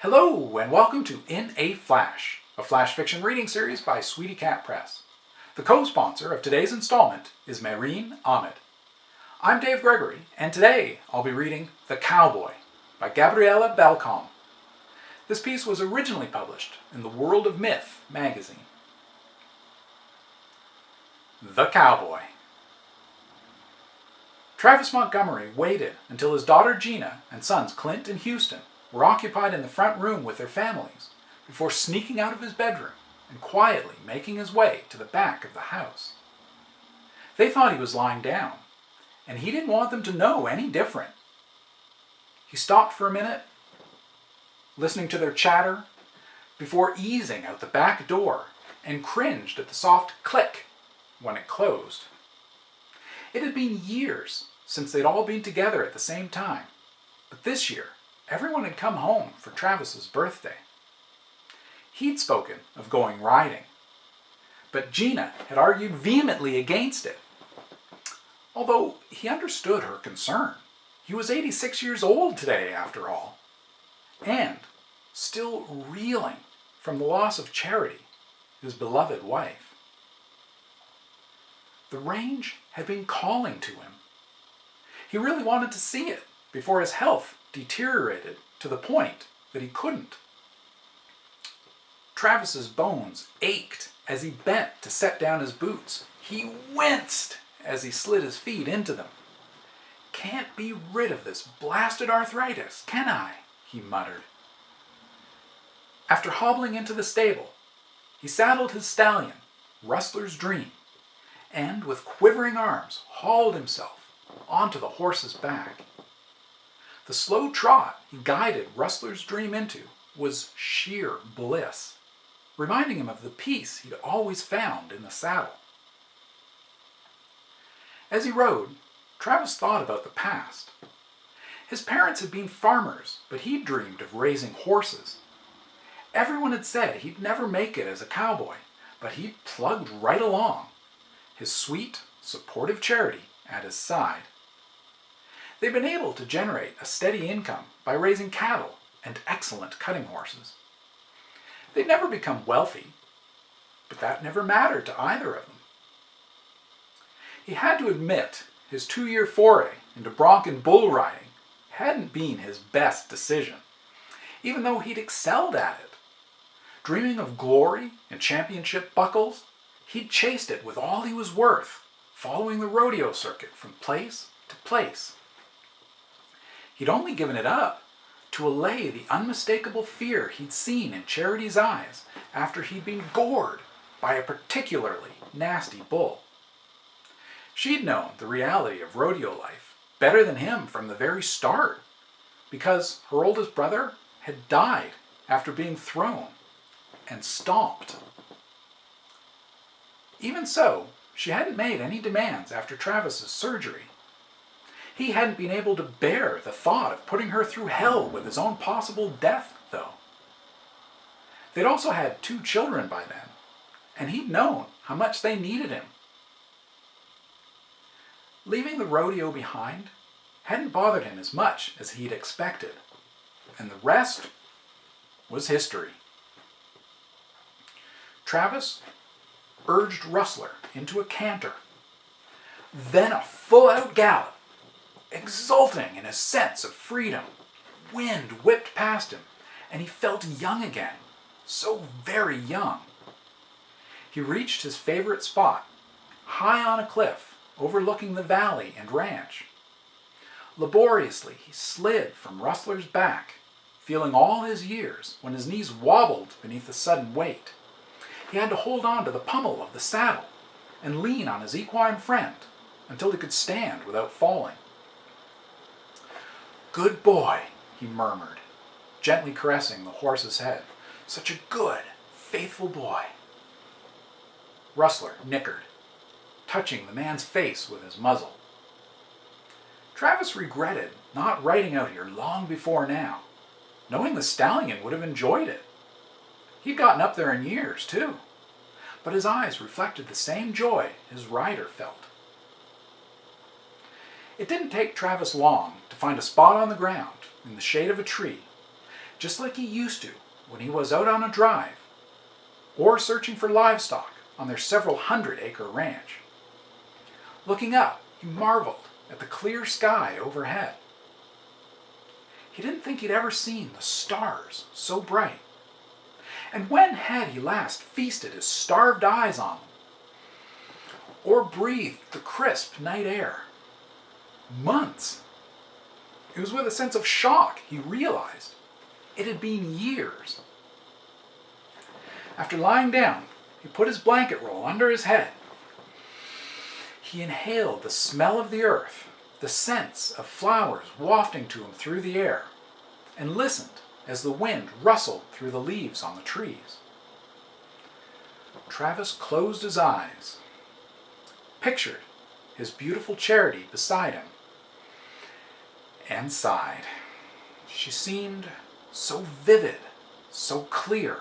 Hello and welcome to In a Flash, a flash fiction reading series by Sweetycat Press. The co-sponsor of today's installment is Marine Ahmed. I'm Dave Gregory, and today I'll be reading The Cowboy by Gabriella Balcom. This piece was originally published in the World of Myth magazine. The Cowboy. Travis Montgomery waited until his daughter Gina and sons Clint and Houston were occupied in the front room with their families before sneaking out of his bedroom and quietly making his way to the back of the house. They thought he was lying down, and he didn't want them to know any different. He stopped for a minute, listening to their chatter, before easing out the back door and cringed at the soft click when it closed. It had been years since they'd all been together at the same time, but this year everyone had come home for Travis's birthday. He'd spoken of going riding, but Gina had argued vehemently against it. Although he understood her concern. He was 86 years old today, after all, and still reeling from the loss of Charity, his beloved wife. The range had been calling to him. He really wanted to see it before his health deteriorated to the point that he couldn't. Travis's bones ached as he bent to set down his boots. He winced as he slid his feet into them. "Can't be rid of this blasted arthritis, can I?" he muttered. After hobbling into the stable, he saddled his stallion, Rustler's Dream, and with quivering arms hauled himself onto the horse's back. The slow trot he guided Rustler's Dream into was sheer bliss, reminding him of the peace he'd always found in the saddle. As he rode, Travis thought about the past. His parents had been farmers, but he'd dreamed of raising horses. Everyone had said he'd never make it as a cowboy, but he'd plugged right along, his sweet, supportive Charity at his side. They'd been able to generate a steady income by raising cattle and excellent cutting horses. They'd never become wealthy, but that never mattered to either of them. He had to admit his 2-year foray into bronc and bull riding hadn't been his best decision, even though he'd excelled at it. Dreaming of glory and championship buckles, he'd chased it with all he was worth, following the rodeo circuit from place to place. He'd only given it up to allay the unmistakable fear he'd seen in Charity's eyes after he'd been gored by a particularly nasty bull. She'd known the reality of rodeo life better than him from the very start, because her oldest brother had died after being thrown and stomped. Even so, she hadn't made any demands after Travis's surgery. He hadn't been able to bear the thought of putting her through hell with his own possible death, though. They'd also had 2 children by then, and he'd known how much they needed him. Leaving the rodeo behind hadn't bothered him as much as he'd expected, and the rest was history. Travis urged Rustler into a canter, then a full-out gallop. Exulting in his sense of freedom, wind whipped past him, and he felt young again, so very young. He reached his favorite spot, high on a cliff overlooking the valley and ranch. Laboriously he slid from Rustler's back, feeling all his years when his knees wobbled beneath the sudden weight. He had to hold on to the pommel of the saddle and lean on his equine friend until he could stand without falling. "Good boy," he murmured, gently caressing the horse's head. "Such a good, faithful boy." Rustler nickered, touching the man's face with his muzzle. Travis regretted not riding out here long before now, knowing the stallion would have enjoyed it. He'd gotten up there in years, too, but his eyes reflected the same joy his rider felt. It didn't take Travis long to find a spot on the ground in the shade of a tree, just like he used to when he was out on a drive or searching for livestock on their several hundred-acre ranch. Looking up, he marveled at the clear sky overhead. He didn't think he'd ever seen the stars so bright. And when had he last feasted his starved eyes on them? Or breathed the crisp night air? Months. It was with a sense of shock he realized it had been years. After lying down, he put his blanket roll under his head. He inhaled the smell of the earth, the scents of flowers wafting to him through the air, and listened as the wind rustled through the leaves on the trees. Travis closed his eyes, pictured his beautiful Charity beside him, and sighed. She seemed so vivid, so clear,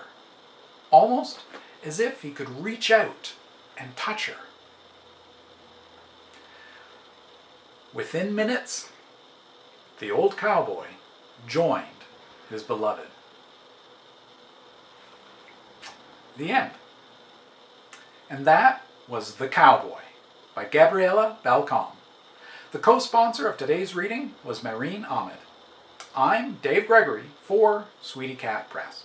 almost as if he could reach out and touch her. Within minutes, the old cowboy joined his beloved. The end. And that was The Cowboy by Gabriela Balcom. The co-sponsor of today's reading was Maureen Ahmed. I'm Dave Gregory for Sweetycat Press.